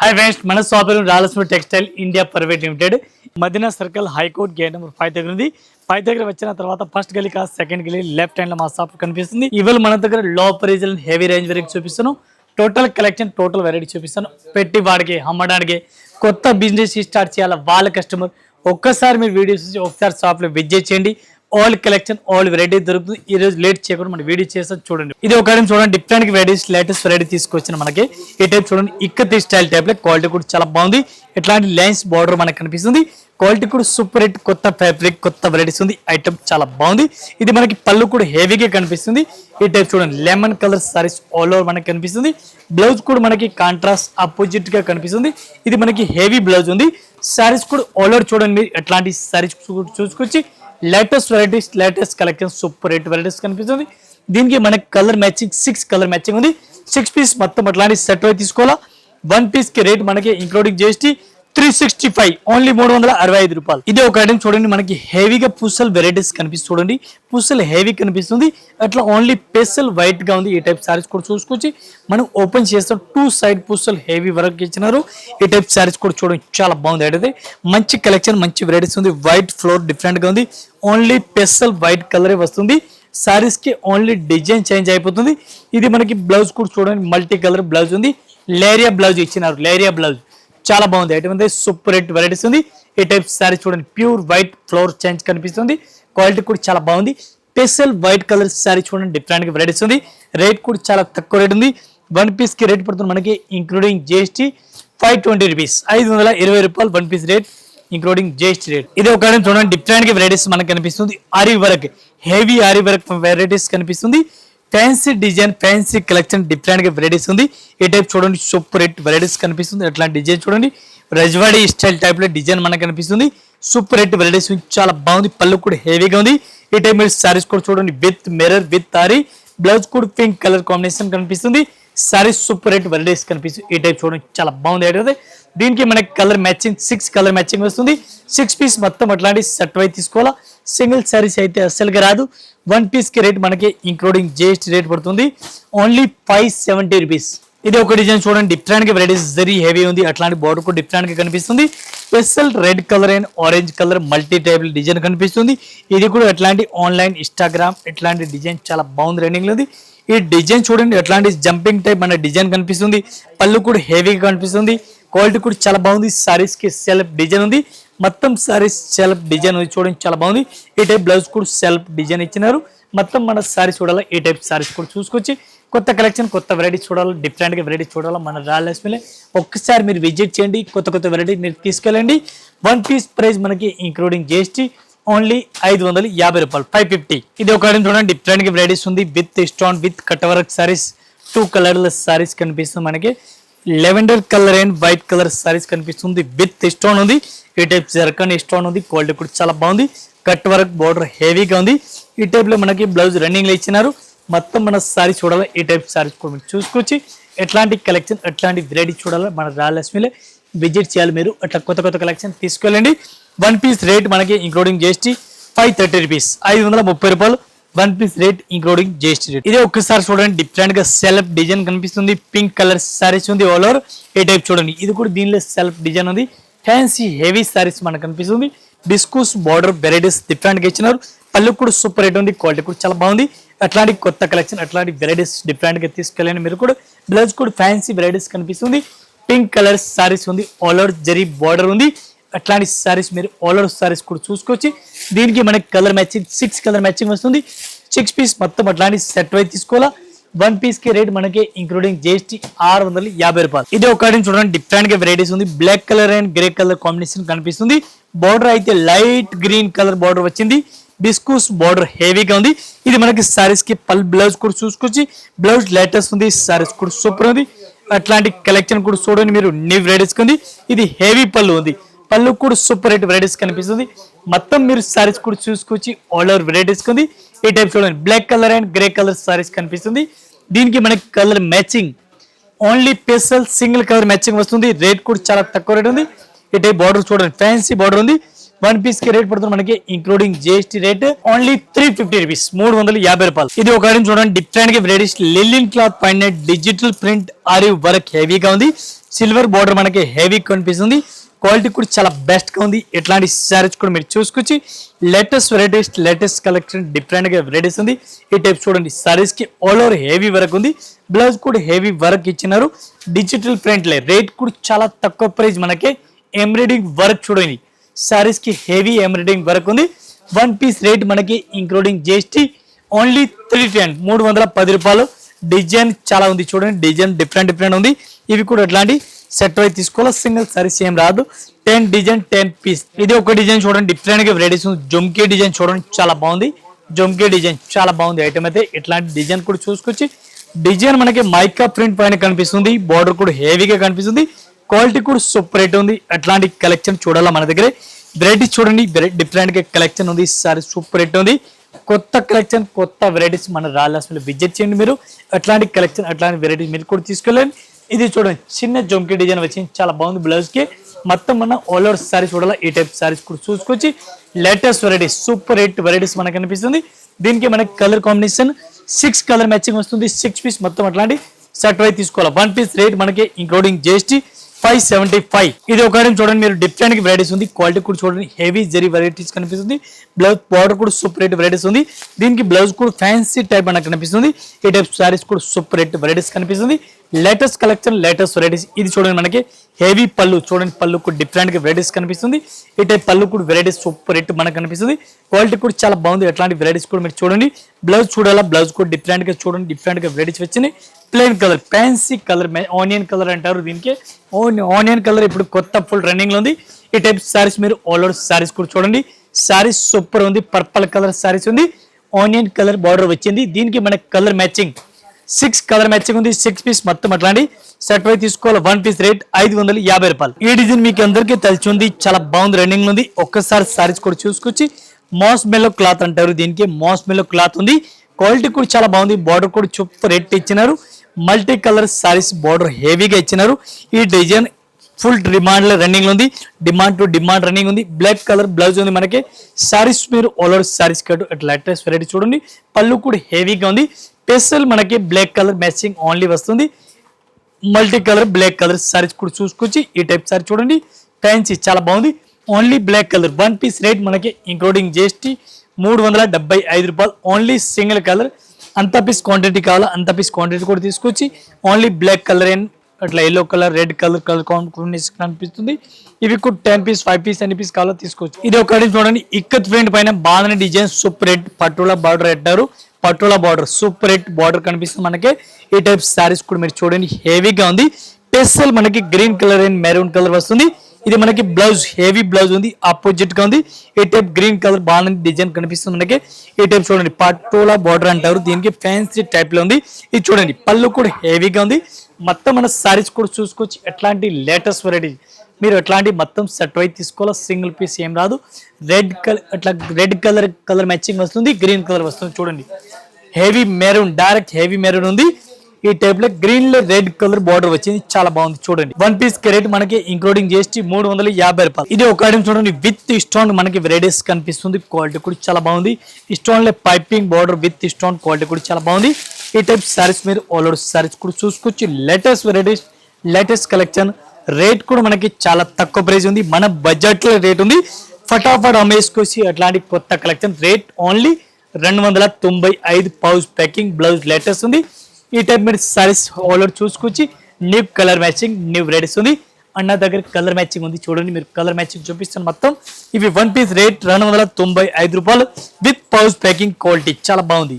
हाय friends మన shop Rayalaseema textile India private limited Madina circle high court gate number 5 దగ్గర ఉంది. 5 దగ్గర వచ్చిన తర్వాత ఫస్ట్ గలీ కా సెకండ్ గలీ లెఫ్ట్ హ్యాండ్ లో మా షాప్ కనిపిస్తుంది. ఇవాళ మన దగ్గర లో ప్రైస్ హెవీ రేంజ్ వరకు చూపిస్తాను. టోటల్ కలెక్షన్ టోటల్ వెరైటీ చూపిస్తాను. పెట్టి వాడికి అమ్మడానికి కొత్త బిజినెస్ స్టార్ట్ చేయాలి వాళ్ళ కస్టమర్ ఒక్కసారి మీరు వీడియోస్ చూసి ఒకసారి షాప్ లో విజిట్ చేయండి. ఆల్ కలెక్షన్ ఆల్ వెరైటీ దొరుకుతుంది. ఈ రోజు లేట్ చేయకుండా మన వీడియో చేస్తాం చూడండి. ఇది ఒక చూడండి డిఫరెంట్ వెరైటీస్ లేటెస్ట్ వెరైటీ తీసుకొచ్చిన మనకి ఈ టైప్ చూడండి ఇక్కత్ స్టైల్ టైప్ లో క్వాలిటీ కూడా చాలా బాగుంది. ఇట్లాంటి లైన్స్ బార్డర్ మనకు కనిపిస్తుంది. క్వాలిటీ కూడా సూపర్ హిట్ కొత్త ఫ్యాబ్రిక్ కొత్త వెరైటీస్ ఉంది. ఐటమ్ చాలా బాగుంది. ఇది మనకి పళ్ళు కూడా హెవీగా కనిపిస్తుంది. ఈ టైప్ చూడండి lemon colour saris all over మనకి కనిపిస్తుంది. బ్లౌజ్ కూడా మనకి కాంట్రాస్ట్ అపోజిట్ గా కనిపిస్తుంది. ఇది మనకి హెవీ బ్లౌజ్ ఉంది. సారీస్ కూడా ఆల్ ఓవర్ చూడండి మీరు ఎట్లాంటి సారీస్ చూసుకొచ్చి latest varieties latest collection super hit varieties కనిపిస్తుంది. దీనికి మనకి కలర్ మ్యాచింగ్ 6 కలర్ మ్యాచింగ్ ఉంది. 6 పీస్ మొత్తం అట్లాంటి సెట్ అయి తీసుకోవాలా. 1 పీస్ కి రేట్ మనకి ఇంక్లూడింగ్ జిఎస్టీ 365 ఓన్లీ 365 రూపాయలు. ఇది ఒక ఐటమ్ చూడండి మనకి హెవీగా పుసల్ వెరైటీస్ కనిపిస్తుంది. చూడండి పుసల్ హెవీ కనిపిస్తుంది. అట్లా ఓన్లీ పెసల్ వైట్ గా ఉంది. ఈ టైప్ సారీస్ కూడా చూసుకొచ్చి మనం ఓపెన్ చేస్తాం. 2 సైడ్ పుసల్ హెవీ వర్క్ ఇచ్చినారు. ఈ టైప్ సారీస్ కూడా చూడండి చాలా బాగుంది. అయితే మంచి కలెక్షన్ మంచి వెరైటీస్ ఉంది. వైట్ ఫ్లోర్ డిఫరెంట్ గా ఉంది. ఓన్లీ పెసల్ వైట్ కలరే వస్తుంది. సారీస్ కి ఓన్లీ డిజైన్ చేంజ్ అయిపోతుంది. ఇది మనకి బ్లౌజ్ కూడా చూడండి మల్టీ కలర్ బ్లౌజ్ ఉంది. లేరియా బ్లౌజ్ ఇచ్చినారు. లేరియా బ్లౌజ్ చాలా బాగుంది. ఐటమ్ ఉంది సూపర్ హిట్ వెరైటీస్ ఉంది. ఈ టైప్ సారీ చూడండి ప్యూర్ వైట్ ఫ్లోర్ చేంజ్ కనిపిస్తుంది. క్వాలిటీ కూడా చాలా బాగుంది. స్పెషల్ వైట్ కలర్ సారీ చూడండి డిఫరెంట్ గా వెరైటీస్ ఉంది. రేట్ కూడా చాలా తక్కువ రేట్ ఉంది. 1 పీస్ కి రేట్ పడుతుంది మనకి ఇంక్లూడింగ్ జిఎస్టీ 520 రూపీస్ 520 రూపాయలు 1 piece rate including GST rate. ఇది ఒక చూడండి డిఫరెంట్ గా వెరైటీస్ మనకు కనిపిస్తుంది. Aari work heavy aari work varieties కనిపిస్తుంది. Fancy design fancy collection different గా వెరైటీస్ ఉంది. ఈ టైప్ చూడండి సూపర్ హిట్ వెరైటీస్ కనిపిస్తుంది. అట్లాంటి డిజైన్ చూడండి రజవాడి స్టైల్ టైప్ లో డిజైన్ మనకు కనిపిస్తుంది. సూపర్ హిట్ వెరైటీస్ చాలా బాగుంది. పళ్ళు కూడా హెవీగా ఉంది. ఈ టైప్ మీరు సారీస్ కూడా చూడండి with mirror with ary blouse కూడా పింక్ కలర్ కాంబినేషన్ కనిపిస్తుంది. సారీస్ సూపర్ హిట్ వెరైటీస్ కనిపిస్తుంది. ఈ టైప్ చూడండి చాలా బాగుంది. అయితే దీనికి మనకి కలర్ మ్యాచింగ్ 6 కలర్ మ్యాచింగ్ వస్తుంది. 6 పీస్ మొత్తం అట్లాంటి సెట్ అయి తీసుకోవాలా. సింగిల్ సారీస్ అయితే అస్సలుగా రాదు. 1 పీస్ కి రేట్ మనకి ఇంక్లూడింగ్ జిఎస్టీ రేట్ పడుతుంది ఓన్లీ 570 రూపీస్. ఇది ఒక డిజైన్ చూడండి డిఫరెంట్ గా వెరైటీస్ వెరీ హెవీ ఉంది. అట్లాంటి బార్డర్ కూడా డిఫరెంట్ గా కనిపిస్తుంది. Special red colour and orange colour multi type design కనిపిస్తుంది. ఇది కూడా ఎట్లాంటి ఆన్లైన్ ఇన్స్టాగ్రామ్ ఇట్లాంటి డిజైన్ చాలా బాగుంది రన్నింగ్ లో ఉంది. ఈ డిజైన్ చూడండి ఎట్లాంటి జంపింగ్ టైప్ మన డిజైన్ కనిపిస్తుంది. పళ్ళు కూడా హెవీగా కనిపిస్తుంది. క్వాలిటీ కూడా చాలా బాగుంది. సారీస్ కి సెల్ఫ్ డిజైన్ ఉంది. మొత్తం సారీస్ సెల్ఫ్ డిజైన్ ఉంది చూడండి చాలా బాగుంది. ఈ టైప్ బ్లౌజ్ కూడా సెల్ఫ్ డిజైన్ ఇచ్చినారు. మొత్తం మన సారీస్ చూడాలి. ఈ టైప్ సారీస్ కూడా చూసుకొచ్చి కొత్త కలెక్షన్ కొత్త వెరైటీ చూడాలి. డిఫరెంట్ గా వెరైటీ చూడాలి. మన రాయలసీమలో ఒక్కసారి మీరు విజిట్ చేయండి. కొత్త కొత్త వెరైటీ మీరు తీసుకెళ్ళండి. 1 పీస్ ప్రైస్ మనకి ఇంక్లూడింగ్ జిఎస్టీ ఓన్లీ 550 రూపాయలు 550. ఇది ఒక చూడండి డిఫరెంట్ గా వెరైటీస్ ఉంది. With stone with cut work saris 2 కలర్ల సారీస్ కనిపిస్తుంది మనకి. Lavender colour and white colour saris కనిపిస్తుంది. విత్ స్టోన్ ఉంది. ఈ టైప్ జర్కన్ స్టోన్ ఉంది. క్వాలిటీ కూడా చాలా బాగుంది. కట్ వర్క్ బార్డర్ హెవీగా ఉంది. ఈ టైప్ లో మనకి బ్లౌజ్ రన్నింగ్ లో ఇచ్చినారు. మొత్తం మన సారీ చూడాలి. ఈ టైప్ సారీస్ కూడా మీరు చూసుకొచ్చి ఎట్లాంటి కలెక్షన్ ఎట్లాంటి వెరైటీ చూడాలి మన రాయలసీమలో విజిట్ చేయాలి. మీరు అట్లా కొత్త కొత్త కలెక్షన్ తీసుకెళ్ళండి. 1 పీస్ రేట్ మనకి ఇంక్లూడింగ్ జిఎస్టీ 530 రూపీస్ 530 రూపాయలు 1 piece rate including GST rate. ఇది ఒక్కసారి చూడండి డిఫరెంట్ గా సెల్ఫ్ డిజైన్ కనిపిస్తుంది. పింక్ కలర్ సారీస్ ఉంది ఆల్ ఓవర్. ఈ టైప్ చూడండి ఇది కూడా దీనిలో సెల్ఫ్ డిజైన్ ఉంది. ఫ్యాన్సీ హెవీ సారీస్ మనకు కనిపిస్తుంది. డిస్కూస్ బార్డర్ వెరైటీస్ డిఫరెంట్ గా ఇచ్చినారు. పళ్ళు కూడా సూపర్ రేట్ ఉంది. క్వాలిటీ కూడా చాలా బాగుంది. అట్లాంటి కొత్త కలెక్షన్ అట్లాంటి వెరైటీస్ డిఫరెంట్ గా తీసుకెళ్ళండి. మీరు కూడా బ్లౌజ్ కూడా ఫ్యాన్సీ వెరైటీస్ కనిపిస్తుంది. పింక్ కలర్ సారీస్ ఉంది. ఆల్ ఓవర్ జరీ బార్డర్ ఉంది. అట్లాంటి సారీస్ మీరు ఆల్ ఓవర్ సారీస్ కూడా చూసుకొచ్చి దీనికి మనకి కలర్ మ్యాచింగ్ 6 కలర్ మ్యాచింగ్ వస్తుంది. 6 పీస్ మొత్తం అట్లాంటి సెట్ అయి తీసుకోవాలా. 1 పీస్ కి రేట్ మనకి ఇంక్లూడింగ్ జిఎస్టీ 650 రూపాయలు. ఇది ఒక చూడండి డిఫరెంట్ గా వెరైటీస్ ఉంది. Black colour and grey colour combination కనిపిస్తుంది. బార్డర్ అయితే లైట్ గ్రీన్ కలర్ బార్డర్ వచ్చింది. బిస్కూస్ బార్డర్ హెవీగా ఉంది. ఇది మనకి సారీస్ కి పల్ బ్లౌజ్ కూడా చూసుకొచ్చి బ్లౌజ్ లేటెస్ట్ ఉంది. సారీస్ కూడా సూపర్ ఉంది. అట్లాంటి కలెక్షన్ కూడా చూడండి మీరు న్యూ వెరైటీస్ ఉంది. ఇది హెవీ పళ్ళు ఉంది. పళ్ళు కూడా సూపర్ హిట్ వెరైటీస్ కనిపిస్తుంది. మొత్తం మీరు సారీస్ కూడా చూసుకొచ్చి ఆల్ ఓవర్ వెరైటీస్ ఉంది. ఈ టైప్ చూడండి black colour and grey colour saris కనిపిస్తుంది. దీనికి మనకి colour matching only special single colour matching వస్తుంది. రేట్ కూడా చాలా తక్కువ రేట్ ఉంది. ఈ టైప్ బార్డర్ చూడండి ఫ్యాన్సీ బార్డర్ ఉంది. వన్ పీస్ కి రేట్ పడుతుంది మనకి including GST rate only 350 rupees, 350 రూపాయలు. ఇది ఒక ఐటమ్ చూడండి, డిఫరెంట్ గా వెరైటీస్ లిలిన్ క్లాత్ పైన డిజిటల్ ప్రింట్ ఆరి వర్క్ హెవీగా ఉంది. సిల్వర్ బార్డర్ మనకి హెవీ కనిపిస్తుంది. క్వాలిటీ కూడా చాలా బెస్ట్ గా ఉంది. ఇట్లాంటి సారీస్ కూడా మీరు చూసుకొచ్చి latest varieties, latest collection, different గా వెరైటీస్ ఉంది. ఈ టైప్ చూడండి, సారీస్ కి ఆల్ ఓవర్ హెవీ వర్క్ ఉంది. బ్లౌజ్ కూడా హెవీ వర్క్ ఇచ్చినారు. డిజిటల్ ప్రింట్ లే రేట్ కూడా చాలా తక్కువ ప్రైస్. మనకి ఎంబ్రాయిడింగ్ వర్క్ చూడండి, సారీస్ కి హెవీ ఎంబ్రాయిడింగ్ వర్క్ ఉంది. వన్ పీస్ రేట్ మనకి ఇంక్లూడింగ్ జిఎస్టీ ఓన్లీ 310 రూపాయలు. డిజైన్ చాలా ఉంది చూడండి, డిజైన్ డిఫరెంట్ ఉంది. ఇవి కూడా ఎట్లాంటి సెట్ అయి తీసుకోవాలి, సింగిల్ సారీస్ ఏం రాదు. 10 డిజైన్ 10 పీస్. ఇది ఒక డిజైన్ చూడండి, డిఫరెంట్ గా వెరైటీస్ ఉంది. జొమ్కే డిజైన్ చూడండి, చాలా బాగుంది. జొమ్కే డిజైన్ చాలా బాగుంది ఐటమ్ అయితే. ఇట్లాంటి డిజైన్ కూడా చూసుకొచ్చి డిజైన్ మనకి మైకా ప్రింట్ పైన కనిపిస్తుంది. బార్డర్ కూడా హెవీగా కనిపిస్తుంది. క్వాలిటీ కూడా సూపర్ రేట్ ఉంది. అట్లాంటి కలెక్షన్ చూడాలా మన దగ్గర. వెరైటీస్ చూడండి, డిఫరెంట్ గా కలెక్షన్ ఉంది. సారీ సూపర్ రేట్ ఉంది. కొత్త కలెక్షన్, కొత్త వెరైటీస్ మన రాయలసీమలో విజిట్ చేయండి మీరు. అట్లాంటి కలెక్షన్, అట్లాంటి వెరైటీస్ మీరు కూడా తీసుకెళ్ళండి. ఇది చూడండి, చిన్న జొమ్కి డిజైన్ వచ్చింది, చాలా బాగుంది. బ్లౌజ్ కి మొత్తం మన ఆల్ ఓవర్ సారీ చూడాలా. ఈ టైప్ సారీస్ కూడా చూసుకొచ్చి latest varieties, super rate varieties మనకు కనిపిస్తుంది. దీనికి మనకి కలర్ కాంబినేషన్ 6 కలర్ మ్యాచింగ్ వస్తుంది. 6 పీస్ మొత్తం అట్లాంటి సెట్ వై తీసుకోవాలి. వన్ పీస్ రేట్ మనకి ఇంక్లూడింగ్ జిఎస్టీ 575. ఇది ఒక ఐటమ్ చూడండి, మీరు డిఫరెంట్ వెరైటీస్ ఉంది. క్వాలిటీ కూడా చూడండి, హెవీ జరీ వెరైటీస్ కనిపిస్తుంది. బ్లౌజ్ బార్డర్ కూడా సూపర్ రేట్ వెరైటీస్ ఉంది. దీనికి బ్లౌజ్ కూడా ఫ్యాన్సీ టైప్ మనకు కనిపిస్తుంది. ఈ టైప్ సారీస్ కూడా సూపర్ రేట్ వెరైటీస్ కనిపిస్తుంది. Latest collection, latest varieties. ఇది చూడండి, మనకి హెవీ పళ్ళు చూడండి, పళ్ళు కూడా డిఫరెంట్ గా వెరైటీస్ కనిపిస్తుంది. ఈ టైప్ పళ్ళు కూడా వెరైటీస్ సూపర్ రేట్ మనకు కనిపిస్తుంది. క్వాలిటీ కూడా చాలా బాగుంది. ఎట్లాంటి వెరైటీస్ కూడా మీరు చూడండి. బ్లౌజ్ చూడాలా, బ్లౌజ్ కూడా డిఫరెంట్ గా చూడండి, డిఫరెంట్ గా వెరైటీస్ వచ్చినాయి. Plain colour, fancy colour, onion colour అంటారు దీనికి. ఆనియన్ కలర్ ఇప్పుడు కొత్త ఫుల్ రన్నింగ్ లో ఉంది. ఈ టైప్ సారీస్ మీరు ఆల్ ఓవర్ సారీస్ కూడా చూడండి. సారీస్ సూపర్ ఉంది. పర్పల్ కలర్ సారీస్ ఉంది. ఆనియన్ కలర్ బార్డర్ వచ్చింది. దీనికి మనకి కలర్ మ్యాచింగ్ 6 కలర్ మ్యాచింగ్ ఉంది. 6 పీస్ మొత్తం అట్లాంటి సెట్ వై తీసుకోవాలి. వన్ పీస్ రేట్ 550 రూపాయలు. ఈ డిజైన్ మీకు అందరికీ తెలిసి ఉంది, చాలా బాగుంది, రన్నింగ్ ఉంది. ఒక్కసారి సారీస్ కూడా చూసుకొచ్చి మాస్ మెల్లో క్లాత్ అంటారు దీనికి. మాస్ మెల్లో క్లాత్ ఉంది. క్వాలిటీ కూడా చాలా బాగుంది. బార్డర్ కూడా సూపర్ రేట్ ఇచ్చినారు. మల్టీ కలర్ సారీస్, బార్డర్ హెవీగా ఇచ్చినారు. ఈ డిజైన్ ఫుల్ డిమాండ్ లో రన్నింగ్ ఉంది. డిమాండ్ టు డిమాండ్ రన్నింగ్ ఉంది. బ్లాక్ కలర్ బ్లౌజ్ ఉంది మనకి. సారీస్ మీరు ఆల్ ఓవర్ సారీస్ కట్టు లేటెస్ట్ వెరైటీ చూడండి. పళ్ళు కూడా హెవీగా ఉంది. స్పెషల్ మనకి బ్లాక్ కలర్ మ్యాచింగ్ ఓన్లీ వస్తుంది. Multi colour black colour saris కూడా చూసుకొచ్చి ఈ టైప్ సారీ చూడండి. ఫ్యాన్సీ చాలా బాగుంది. Only black colour. One piece rate మనకి ఇంక్లూడింగ్ జిఎస్టీ 375 రూపాయలు. Only single colour. అంత పీస్ క్వాంటిటీ కావాలా, అంత పీస్ క్వాంటిటీ కూడా తీసుకొచ్చి ఓన్లీ బ్లాక్ కలర్ అండ్ అట్లా yellow colour, red colour combination కనిపిస్తుంది. ఇవి కూడా 10 పీస్, 5 పీస్, ఎన్ని పీస్ కావాలో తీసుకోవచ్చు. ఇది ఒకటి చూడండి, ఇక్కత్ ప్రింట్ పైన బాగుంది design. Super red patola border పెట్టారు. Patola border super red border కనిపిస్తుంది మనకి. ఈ టైప్ సారీస్ కూడా మీరు చూడండి, హెవీగా ఉంది. స్పెషల్ మనకి green colour and maroon colour వస్తుంది. ఇది మనకి బ్లౌజ్ హెవీ బ్లౌజ్ ఉంది, ఆపోజిట్ గా ఉంది. ఈ టైప్ గ్రీన్ కలర్ బాగుంది డిజైన్ కనిపిస్తుంది మనకి. ఈ టైప్ చూడండి, పటోలా బార్డర్ అంటారు దీనికి. ఫ్యాన్సీ టైప్ లో ఉంది. ఇది చూడండి, పళ్ళు కూడా హెవీగా ఉంది. మొత్తం మన సారీస్ కూడా చూసుకోవచ్చు. ఎట్లాంటి లేటెస్ట్ వెరైటీ మీరు ఎట్లాంటి మొత్తం సెట్ వై తీసుకోవాలి. సింగిల్ పీస్ ఏం రాదు. రెడ్ కలర్, అట్లా రెడ్ కలర్ మ్యాచింగ్ వస్తుంది. గ్రీన్ కలర్ వస్తుంది చూడండి. Heavy maroon, direct heavy maroon ఉంది. ఈ టైప్ లో గ్రీన్ లో రెడ్ కలర్ బార్డర్ వచ్చింది, చాలా బాగుంది చూడండి. వన్ పీస్ రేట్ మనకి ఇంక్లూడింగ్ జిఎస్టీ 350 రూపాయలు. ఇది ఒక ఐటమ్ చూడండి, విత్ స్టోన్ మనకి వెరైటీస్ కనిపిస్తుంది. క్వాలిటీ కూడా చాలా బాగుంది. స్టోన్ లో piping border with stone, quality కూడా చాలా బాగుంది. ఈ టైప్ సారీస్ మీరు ఆల్ ఓవర్ సారీస్ కూడా చూసుకొచ్చి latest varieties, latest collection. Rate కూడా మనకి చాలా తక్కువ ప్రైస్ ఉంది. మన బడ్జెట్ లో రేట్ ఉంది. ఫటాఫట్ అమ్మేసుకొచ్చి అట్లాంటి కొత్త collection. Rate only 295. Pouch packing, blouse latest ఉంది. ఈ టైప్ మీరు సారీస్ ఆల్ ఓవర్ చూసుకొచ్చి new colour matching, new varieties ఉంది. అన్న దగ్గర కలర్ మ్యాచింగ్ ఉంది చూడండి. మీరు కలర్ మ్యాచింగ్ చూపిస్తాను మొత్తం. ఇవి వన్ పీస్ రేట్ 295 రూపాయలు విత్ పౌచ్ ప్యాకింగ్. క్వాలిటీ చాలా బాగుంది.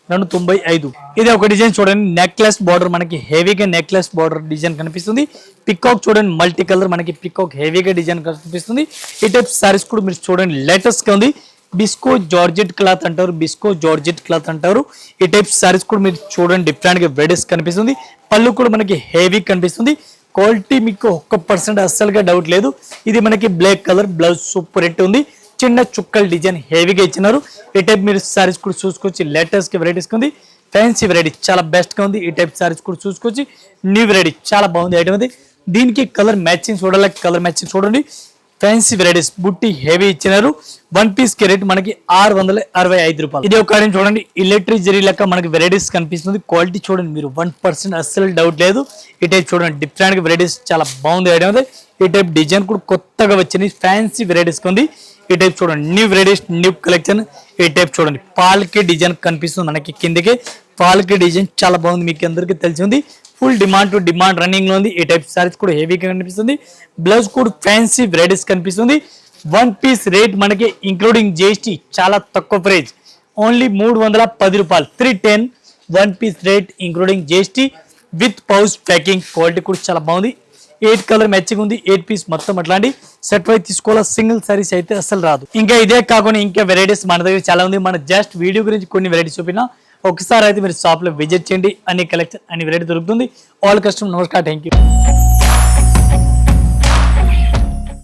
295. ఇది ఒక డిజైన్ చూడండి, నెక్లెస్ బార్డర్ మనకి హెవీగా నెక్లెస్ బార్డర్ డిజైన్ కనిపిస్తుంది. పికాక్ చూడండి, మల్టీ కలర్ మనకి పికాక్ హెవీగా డిజైన్ కనిపిస్తుంది. ఈ టైప్ సారీస్ కూడా మీరు చూడండి, లేటెస్ట్ గా ఉంది. బిస్కో జార్జెట్ క్లాత్ అంటారు, బిస్కో జార్జెట్ క్లాత్ అంటారు. ఈ టైప్ సారీస్ కూడా మీరు చూడండి, డిఫరెంట్ గా వెరైటీస్ కనిపిస్తుంది. పళ్ళు కూడా మనకి హెవీ కనిపిస్తుంది. క్వాలిటీ మీకు 1% అస్సలుగా డౌట్ లేదు. ఇది మనకి black colour blouse super hit ఉంది. చిన్న చుక్కల డిజైన్ హెవీగా ఇచ్చినారు. ఈ టైప్ మీరు సారీస్ కూడా చూసుకోవచ్చు. లేటెస్ట్ వెరైటీస్ ఉంది. ఫ్యాన్సీ వెరైటీ చాలా బెస్ట్ గా ఉంది. ఈ టైప్ సారీస్ కూడా చూసుకోవచ్చు. న్యూ వెరైటీ చాలా బాగుంది ఐటమ్ అది. దీనికి కలర్ మ్యాచింగ్ చూడాలి. కలర్ మ్యాచింగ్ చూడండి. ఫ్యాన్సీ వెరైటీస్ బుట్టి హెవీ ఇచ్చినారు. 1 పీస్ కి రేట్ మనకి 665 రూపాయలు. ఇది ఒక చూడండి, ఎలక్ట్రిక్ జరీ లెక్క మనకి వెరైటీస్ కనిపిస్తుంది. క్వాలిటీ చూడండి మీరు 1% అస్సలు డౌట్ లేదు. ఈ టైప్ చూడండి, డిఫరెంట్ వెరైటీస్ చాలా బాగుంది ఐడియా ఉంది. ఈ టైప్ డిజైన్ కూడా కొత్తగా వచ్చింది, ఫ్యాన్సీ వెరైటీస్ ఉంది. ఈ టైప్ చూడండి, న్యూ వెరైటీస్, న్యూ కలెక్షన్. ఈ టైప్ చూడండి, పాల్కి డిజైన్ కనిపిస్తుంది మనకి కిందకి. పాల్కి డిజైన్ చాలా బాగుంది, మీకు అందరికీ తెలిసింది. Full demand to demand running లో ఉంది. ఈ టైప్ సారీస్ కూడా హెవీగా కనిపిస్తుంది. బ్లౌజ్ కూడా ఫ్యాన్సీ వెరైటీస్ కనిపిస్తుంది. 1 పీస్ రేట్ మనకి ఇంక్లూడింగ్ జిఎస్టీ చాలా తక్కువ ప్రైస్, ఓన్లీ 310 రూపాయలు. 310 1 piece rate including GST with pouch packing. Quality కూడా చాలా బాగుంది. 8 కలర్ మ్యాచింగ్ ఉంది. 8 పీస్ మొత్తం అట్లాంటి సెట్ వైజ్ తీసుకోవాలా, సింగిల్ సారీస్ అయితే అసలు రాదు. ఇంకా ఇదే కాకుండా ఇంకా వెరైటీస్ మన దగ్గర చాలా ఉంది. మన జస్ట్ వీడియో గురించి కొన్ని వెరైటీస్ చూపినా, ఒకసారి అయితే మీరు షాప్ లో విజిట్ చేయండి. అన్ని కలెక్షన్, అన్ని వెరైటీ దొరుకుతుంది. ఆల్ కస్టమర్ నమస్కారం, థ్యాంక్ యూ.